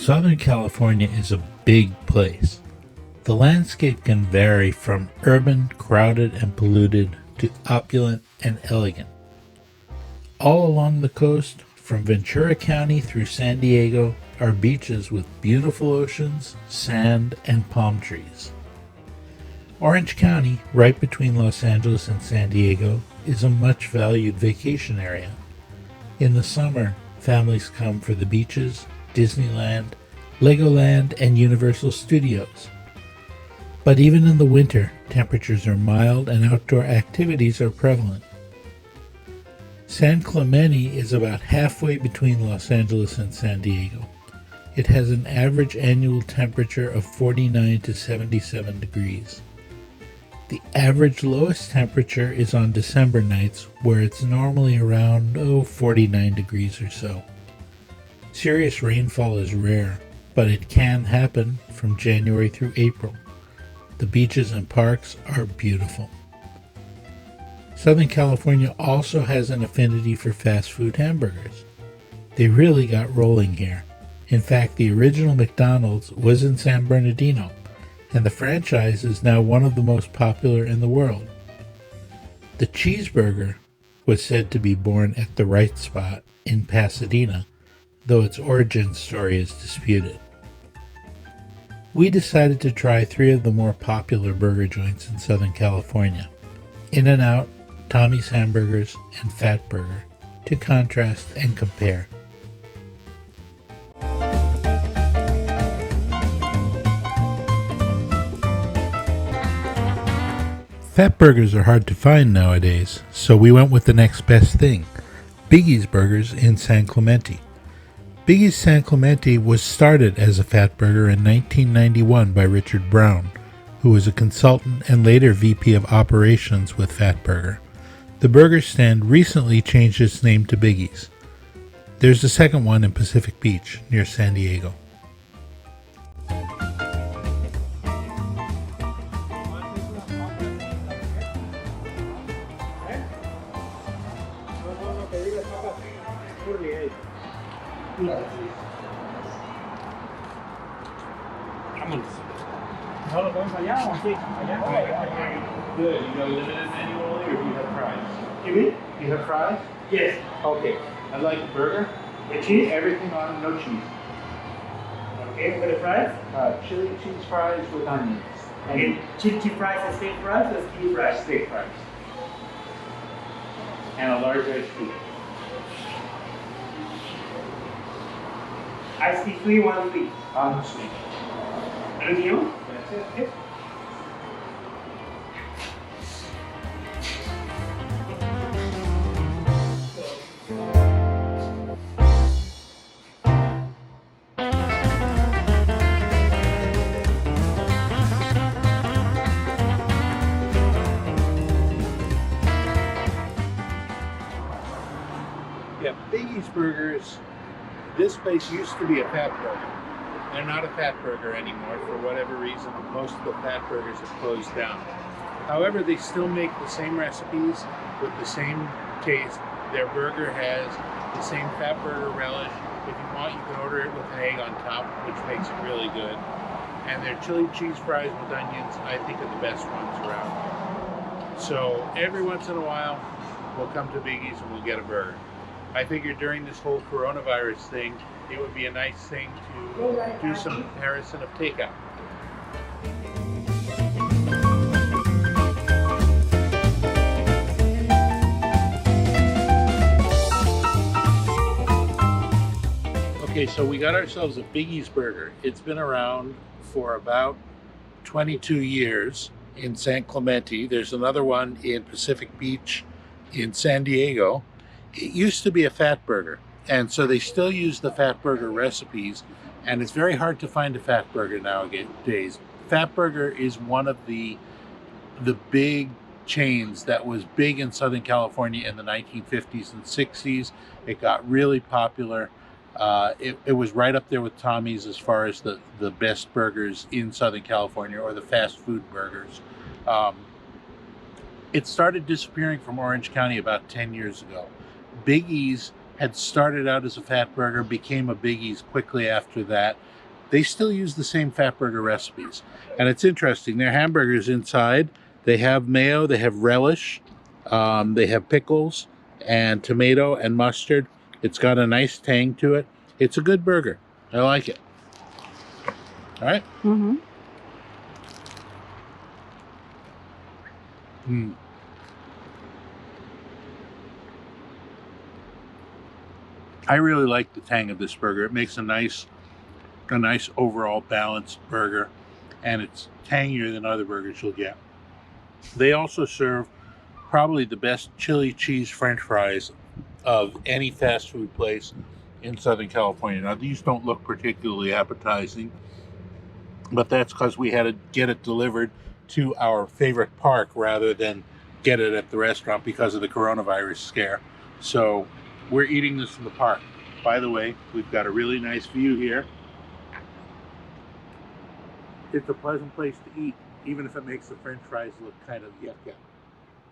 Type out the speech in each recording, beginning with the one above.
Southern California is a big place. The landscape can vary from urban, crowded, and polluted to opulent and elegant. All along the coast, from Ventura County through San Diego, are beaches with beautiful oceans, sand, and palm trees. Orange County, right between Los Angeles and San Diego, is a much valued vacation area. In the summer, families come for the beaches, Disneyland, Legoland, and Universal Studios. But even in the winter, temperatures are mild and outdoor activities are prevalent. San Clemente is about halfway between Los Angeles and San Diego. It has an average annual temperature of 49 to 77 degrees. The average lowest temperature is on December nights, where it's normally around 49 degrees or so. Serious rainfall is rare, but it can happen from January through April. The beaches and parks are beautiful. Southern California also has an affinity for fast food hamburgers. They really got rolling here. In fact, the original McDonald's was in San Bernardino, and the franchise is now one of the most popular in the world. The cheeseburger was said to be born at the right spot in Pasadena, though its origin story is disputed. We decided to try 3 of the more popular burger joints in Southern California: In-N-Out, Tommy's Hamburgers, and Fatburger, to contrast and compare. Fatburgers are hard to find nowadays, so we went with the next best thing: Biggie's Burgers in San Clemente. Biggie's San Clemente was started as a Fatburger in 1991 by Richard Brown, who was a consultant and later VP of Operations with Fatburger. The burger stand recently changed its name to Biggie's. There's a second one in Pacific Beach, near San Diego. Good. You know limited menu only, or do you have fries? You mean? You have fries? Yes. Okay. I'd like a burger. With cheese? Everything on, no cheese. Okay, with the fries? Chili cheese fries with onions. Okay, chili cheese fries and steak fries or steak fries? Steak fries. And a large iced tea. Iced tea free, one free. Sweet. Anything else? That's it. Yep. Yeah, Biggie's Burgers, this place used to be a Fatburger. They're not a Fatburger anymore for whatever reason. Most of the Fatburgers have closed down. However, they still make the same recipes with the same taste. Their burger has the same Fatburger relish. If you want, you can order it with an egg on top, which makes it really good. And their chili cheese fries with onions, I think, are the best ones around. So every once in a while, we'll come to Biggie's and we'll get a burger. I figured during this whole coronavirus thing, it would be a nice thing to do some comparison of takeout. Okay, so we got ourselves a Biggie's Burger. It's been around for about 22 years in San Clemente. There's another one in Pacific Beach in San Diego. It used to be a Fatburger, and so they still use the Fatburger recipes, and it's very hard to find a Fatburger nowadays. Fatburger is one of the big chains that was big in Southern California in the 1950s and 60s. It got really popular. It was right up there with Tommy's as far as the best burgers in Southern California, or the fast food burgers. It started disappearing from Orange County about 10 years ago. Biggie's had started out as a Fatburger, became a Biggie's quickly after that. they still use the same Fatburger recipes. And it's interesting. Their hamburgers inside, they have mayo, they have relish, they have pickles and tomato and mustard. It's got a nice tang to it. It's a good burger. I like it. All right. Mm-hmm. Mm. I really like the tang of this burger. It makes a nice overall balanced burger, and it's tangier than other burgers you'll get. They also serve probably the best chili cheese French fries of any fast food place in Southern California. Now, these don't look particularly appetizing, but that's because we had to get it delivered to our favorite park rather than get it at the restaurant because of the coronavirus scare. So we're eating this in the park. By the way, we've got a really nice view here. It's a pleasant place to eat, even if it makes the French fries look kind of yuck,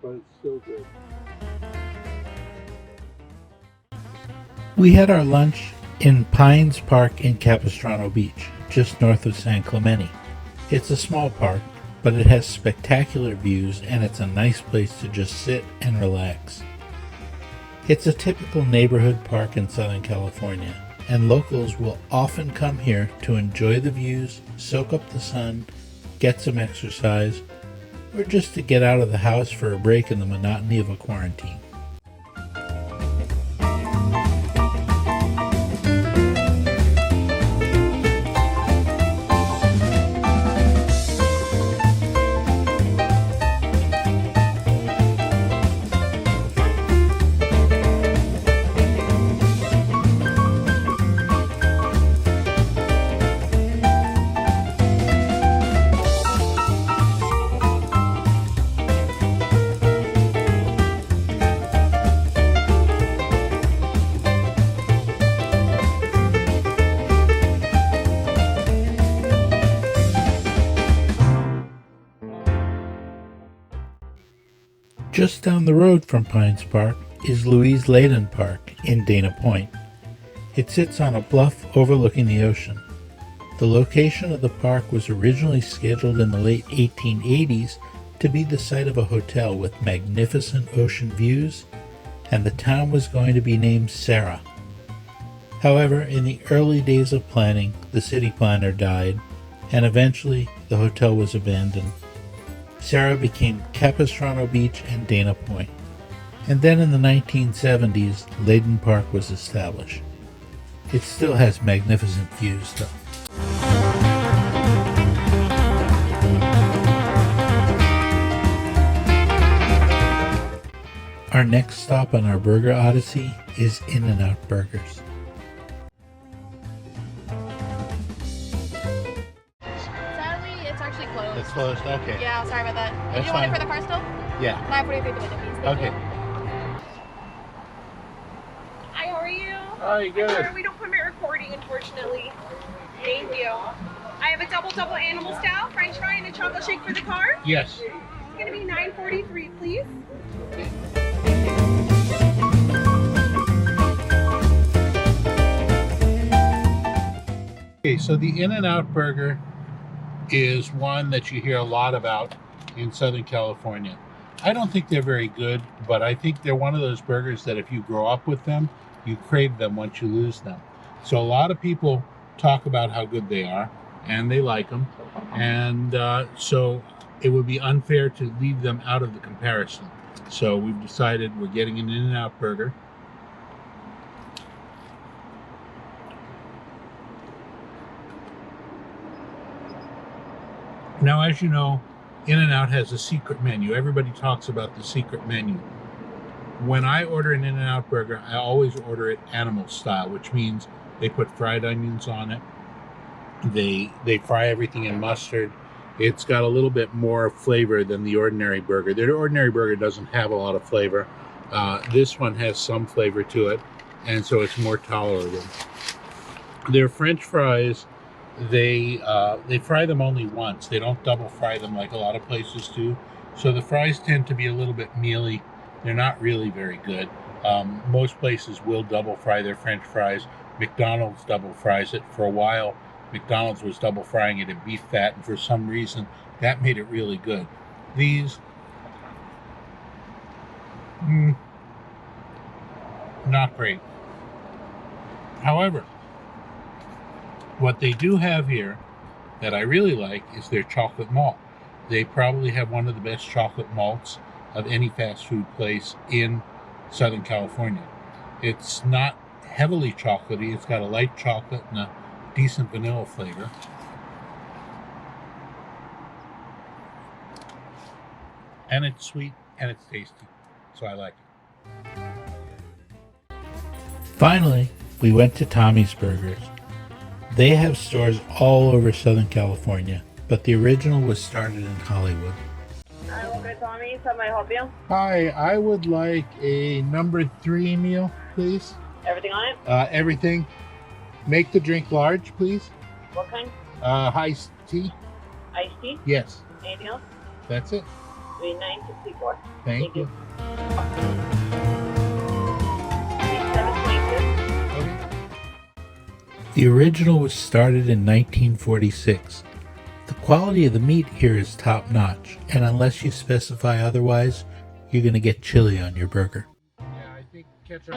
but it's still good. We had our lunch in Pines Park in Capistrano Beach, just north of San Clemente. It's a small park, but it has spectacular views and it's a nice place to just sit and relax. It's a typical neighborhood park in Southern California, and locals will often come here to enjoy the views, soak up the sun, get some exercise, or just to get out of the house for a break in the monotony of a quarantine. Just down the road from Pines Park is Louise Layden Park in Dana Point. It sits on a bluff overlooking the ocean. The location of the park was originally scheduled in the late 1880s to be the site of a hotel with magnificent ocean views, and the town was going to be named Sarah. However, in the early days of planning, the city planner died, and eventually the hotel was abandoned. Sarah became Capistrano Beach and Dana Point. And then in the 1970s, Layden Park was established. It still has magnificent views, though. Our next stop on our burger odyssey is In-N-Out Burgers. Sadly, it's actually closed. It's closed? Okay. Yeah, sorry about that. That's Did you want it fine. for the car still? Yeah. 9:43 for the W's. Thank Okay. you. Hi, how are you? Hi, good. Sorry, we don't permit recording, unfortunately. Thank you. I have a double animal style French fry and a chocolate shake for the car. Yes. It's gonna be $9.43, please. Okay, so the In-N-Out Burger is one that you hear a lot about in Southern California. I don't think they're very good, but I think they're one of those burgers that if you grow up with them, you crave them once you lose them. So a lot of people talk about how good they are, and they like them, and so it would be unfair to leave them out of the comparison. So we've decided we're getting an In-N-Out Burger. Now, as you know, In-N-Out has a secret menu. Everybody talks about the secret menu. When I order an In-N-Out burger, I always order it animal style, which means they put fried onions on it. They fry everything in mustard. It's got a little bit more flavor than the ordinary burger. The ordinary burger doesn't have a lot of flavor. This one has some flavor to it, and so it's more tolerable. Their French fries, they fry them only once. They don't double fry them like a lot of places do. So the fries tend to be a little bit mealy. They're not really very good. Most places will double fry their French fries. McDonald's double fries it. For a while, McDonald's was double frying it in beef fat, and for some reason that made it really good. These, not great. However, what they do have here that I really like is their chocolate malt. They probably have one of the best chocolate malts of any fast food place in Southern California. It's not heavily chocolatey. It's got a light chocolate and a decent vanilla flavor. And it's sweet and it's tasty, so I like it. Finally, we went to Tommy's Burgers. They have stores all over Southern California, but the original was started in Hollywood. Okay, Tommy, so may I help you? Hi, I would like a number 3 meal, please. Everything on it? Everything. Make the drink large, please. What kind? Iced tea. Iced tea? Yes, Anything else? that's it. 3964. Thank you. 3726. Okay. The original was started in 1946. The quality of the meat here is top notch, and unless you specify otherwise, you're going to get chili on your burger. Yeah, I think ketchup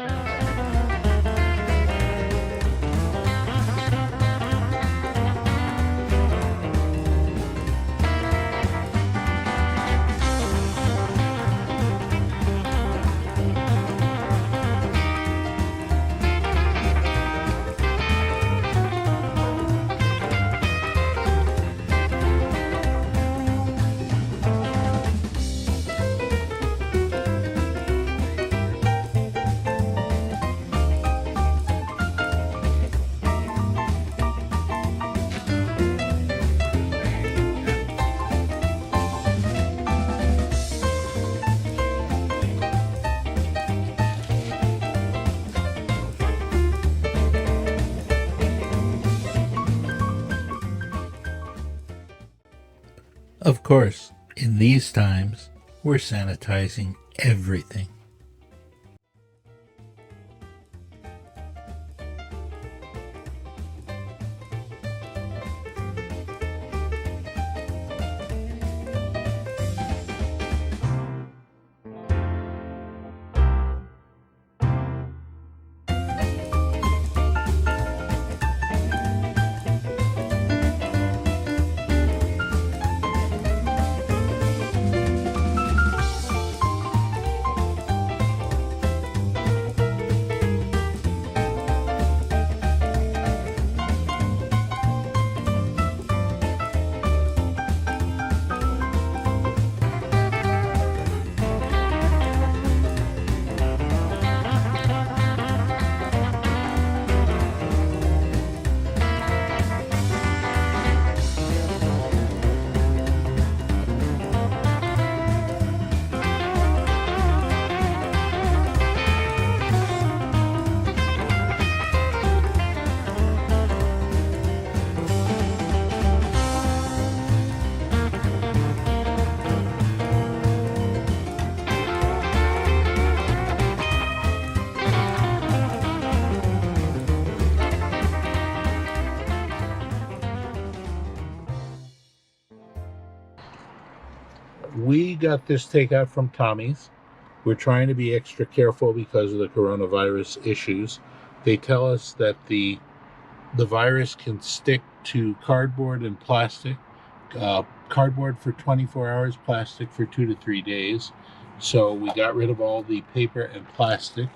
Of course, in these times, we're sanitizing everything. We got this takeout from Tommy's. We're trying to be extra careful because of the coronavirus issues. They tell us that the virus can stick to cardboard and plastic. Cardboard for 24 hours, plastic for 2 to 3 days. So we got rid of all the paper and plastic.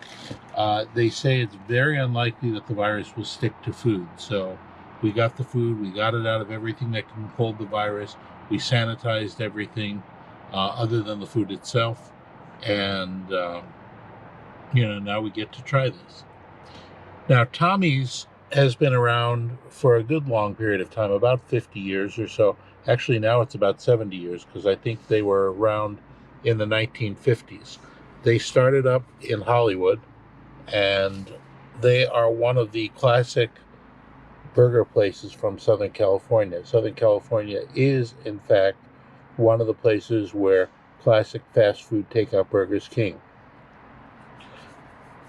They say it's very unlikely that the virus will stick to food. So we got the food, we got it out of everything that can hold the virus. We sanitized everything other than the food itself. And, now we get to try this. Now, Tommy's has been around for a good long period of time, about 50 years or so. Actually, now it's about 70 years because I think they were around in the 1950s. They started up in Hollywood, and they are one of the classic burger places from Southern California. Southern California is, in fact, one of the places where classic fast food takeout burgers king.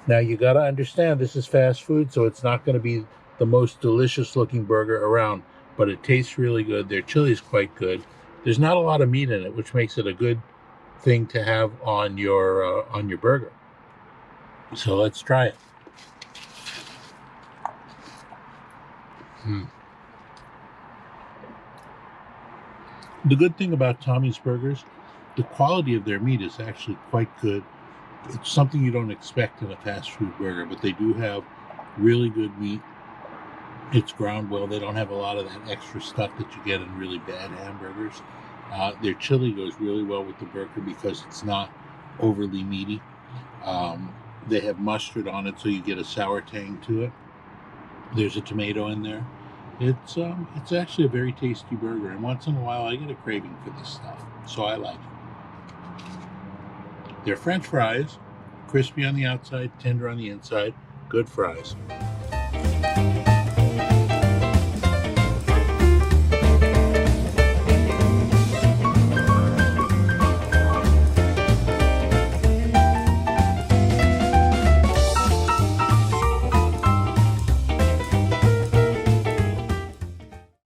Now, you got to understand this is fast food, so it's not going to be the most delicious looking burger around, but it tastes really good. Their chili is quite good. There's not a lot of meat in it, which makes it a good thing to have on your burger. So let's try it. The good thing about Tommy's Burgers, the quality of their meat is actually quite good. It's something you don't expect in a fast food burger, but they do have really good meat. It's ground well. They don't have a lot of that extra stuff that you get in really bad hamburgers. Their chili goes really well with the burger because it's not overly meaty. They have mustard on it, so you get a sour tang to it. There's a tomato in there. It's actually a very tasty burger, and once in a while I get a craving for this stuff, so I like it. Their French fries, crispy on the outside, tender on the inside, good fries.